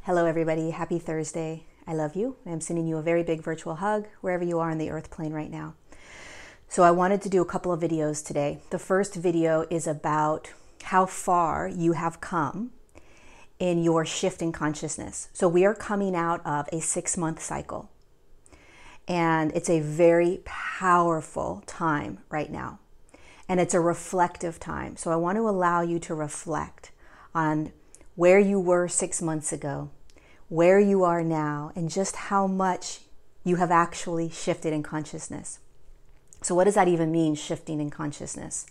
Hello everybody, happy Thursday. I love you. I'm sending you a very big virtual hug wherever you are on the earth plane right now. So I wanted to do a couple of videos today. The first video is about how far you have come in your shift in consciousness. So we are coming out of a 6-month cycle, and it's a very powerful time right now. And it's a reflective time. So I want to allow you to reflect on where you were 6 months ago, where you are now, and just how much you have actually shifted in consciousness. So what does that even mean, shifting in consciousness?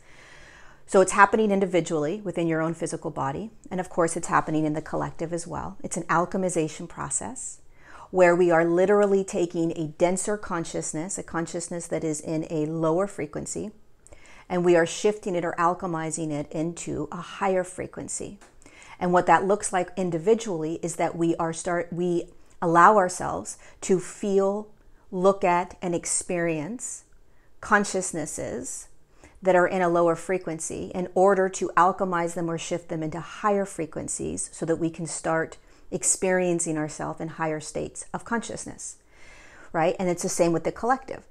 So it's happening individually within your own physical body, and of course it's happening in the collective as well. It's an alchemization process where we are literally taking a denser consciousness, a consciousness that is in a lower frequency, and we are shifting it or alchemizing it into a higher frequency. And what that looks like individually is that we allow ourselves to feel, look at, and experience consciousnesses that are in a lower frequency in order to alchemize them or shift them into higher frequencies so that we can start experiencing ourselves in higher states of consciousness, right? And it's the same with the collective.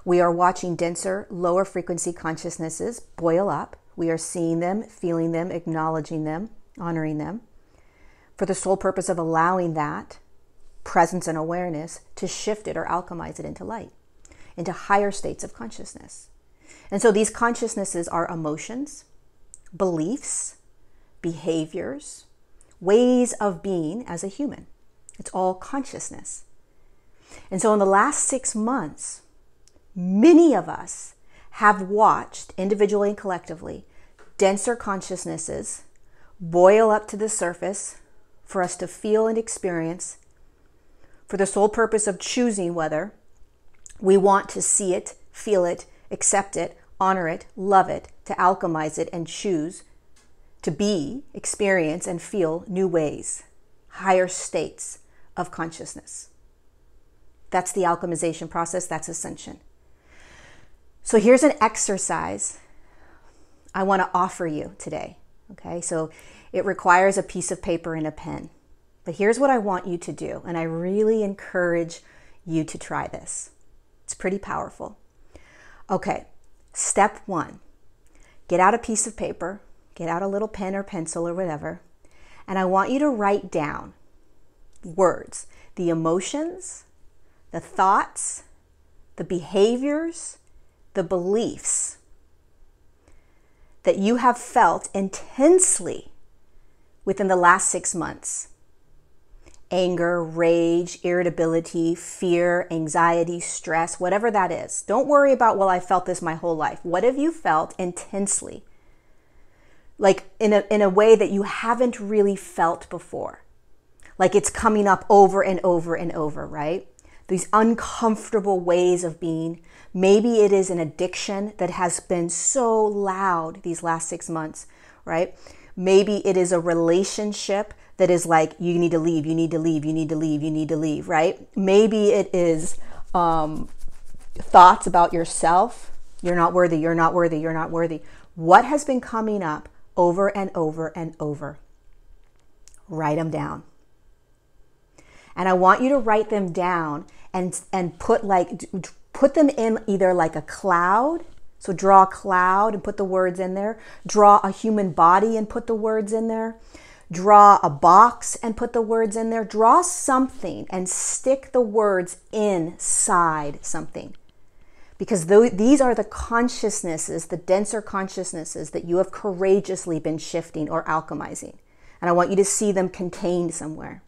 We are watching denser, lower frequency consciousnesses boil up. We are seeing them, feeling them, acknowledging them, honoring them, for the sole purpose of allowing that presence and awareness to shift it or alchemize it into light, into higher states of consciousness. And so these consciousnesses are emotions, beliefs, behaviors, ways of being as a human. It's all consciousness. And so in the last 6 months, many of us have watched, individually and collectively, denser consciousnesses boil up to the surface for us to feel and experience, for the sole purpose of choosing whether we want to see it, feel it, accept it, honor it, love it, to alchemize it, and choose to be, experience, and feel new ways, higher states of consciousness. That's the alchemization process. That's ascension. So here's an exercise I want to offer you today. Okay, so it requires a piece of paper and a pen. But here's what I want you to do, and I really encourage you to try this. It's pretty powerful. Okay, step 1, get out a piece of paper, get out a little pen or pencil or whatever, and I want you to write down words, the emotions, the thoughts, the behaviors, the beliefs that you have felt intensely within the last 6 months. Anger, rage, irritability, fear, anxiety, stress, whatever that is. Don't worry about, well, I felt this my whole life. What have you felt intensely? Like in a way that you haven't really felt before. Like it's coming up over and over and over, right? These uncomfortable ways of being. Maybe it is an addiction that has been so loud these last 6 months, right? Maybe it is a relationship that is like, you need to leave, you need to leave, you need to leave, you need to leave, right? Maybe it is thoughts about yourself. You're not worthy, you're not worthy, you're not worthy. What has been coming up over and over and over? Write them down. And I want you to write them down and put them in either like a cloud. So draw a cloud and put the words in there. Draw a human body and put the words in there. Draw a box and put the words in there. Draw something and stick the words inside something. Because these are the consciousnesses, the denser consciousnesses that you have courageously been shifting or alchemizing. And I want you to see them contained somewhere.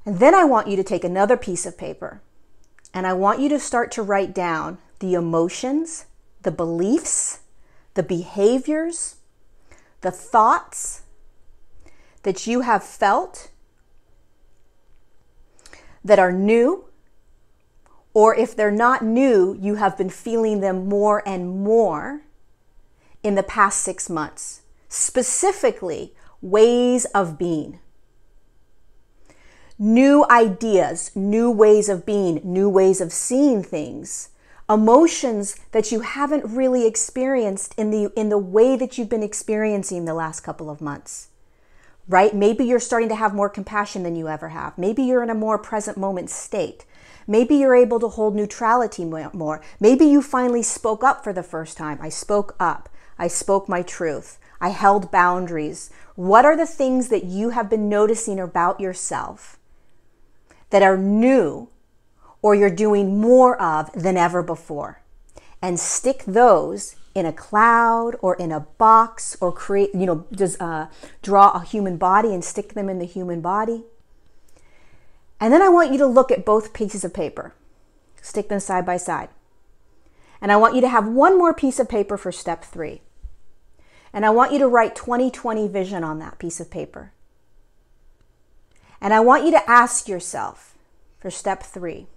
And then I want you to take another piece of paper and I want you to start to write down the emotions, the beliefs, the behaviors, the thoughts that you have felt that are new, or if they're not new, you have been feeling them more and more in the past 6 months. Specifically, ways of being. New ideas, new ways of being, new ways of seeing things, emotions that you haven't really experienced in the way that you've been experiencing the last couple of months. right? Maybe you're starting to have more compassion than you ever have. Maybe you're in a more present moment state. Maybe you're able to hold neutrality more. Maybe you finally spoke up for the first time. I spoke up. I spoke my truth. I held boundaries. What are the things that you have been noticing about yourself that are new or you're doing more of than ever before? And stick those in a cloud or in a box, or create, draw a human body and stick them in the human body. And then I want you to look at both pieces of paper, stick them side by side. And I want you to have one more piece of paper for step 3. And I want you to write 20/20 vision on that piece of paper. And I want you to ask yourself for step 3,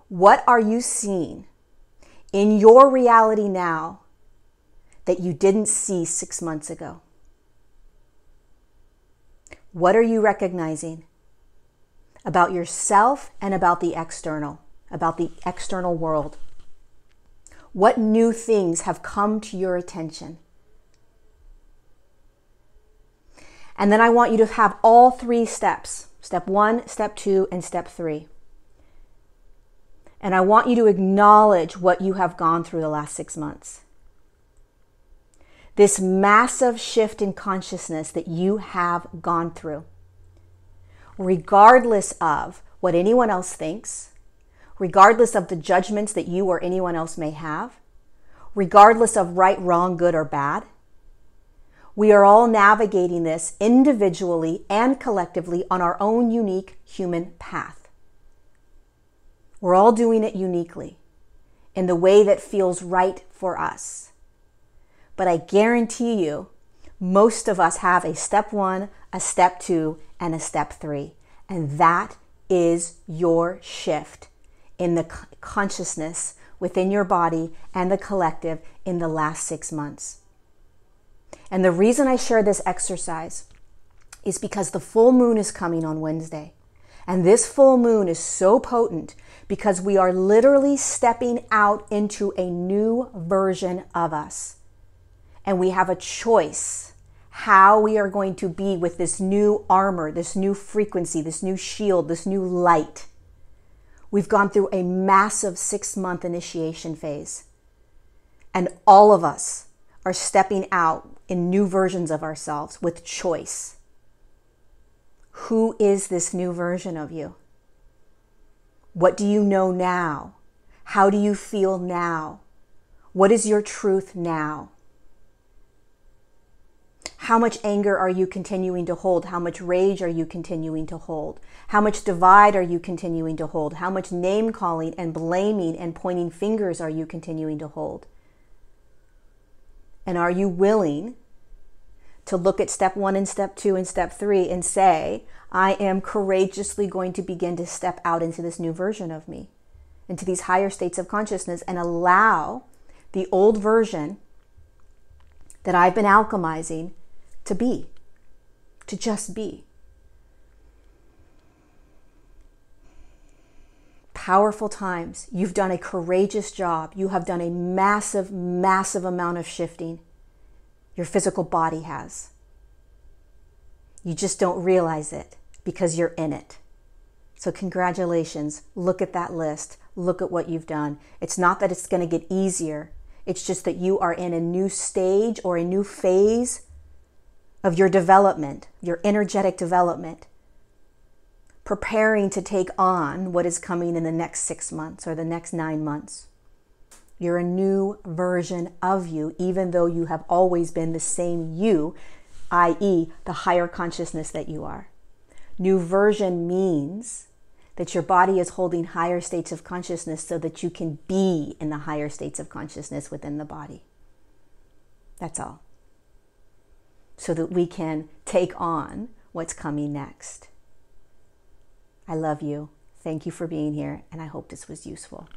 what are you seeing in your reality now that you didn't see 6 months ago? What are you recognizing about yourself and about the external world? What new things have come to your attention? And then I want you to have all 3 steps, step 1, step 2, and step 3. And I want you to acknowledge what you have gone through the last 6 months. This massive shift in consciousness that you have gone through, regardless of what anyone else thinks, regardless of the judgments that you or anyone else may have, regardless of right, wrong, good, or bad. We are all navigating this individually and collectively on our own unique human path. We're all doing it uniquely in the way that feels right for us. But I guarantee you, most of us have a step 1, a step 2, and a step 3. And that is your shift in the consciousness within your body and the collective in the last 6 months. And the reason I share this exercise is because the full moon is coming on Wednesday. And this full moon is so potent because we are literally stepping out into a new version of us. And we have a choice how we are going to be with this new armor, this new frequency, this new shield, this new light. We've gone through a massive 6-month initiation phase. And all of us are stepping out in new versions of ourselves with choice. Who is this new version of you? What do you know now? How do you feel now? What is your truth now? How much anger are you continuing to hold? How much rage are you continuing to hold? How much divide are you continuing to hold? How much name calling and blaming and pointing fingers are you continuing to hold? And are you willing to look at step 1 and step 2 and step 3 and say, I am courageously going to begin to step out into this new version of me, into these higher states of consciousness, and allow the old version that I've been alchemizing to be, to just be. Powerful times. You've done a courageous job. You have done a massive, massive amount of shifting. Your physical body has. You just don't realize it because you're in it. So congratulations. Look at that list. Look at what you've done. It's not that it's going to get easier. It's just that you are in a new stage or a new phase of your development, your energetic development, preparing to take on what is coming in the next 6 months or the next 9 months. You're a new version of you, even though you have always been the same you, i.e., the higher consciousness that you are. New version means that your body is holding higher states of consciousness so that you can be in the higher states of consciousness within the body. That's all. So that we can take on what's coming next. I love you. Thank you for being here, and I hope this was useful.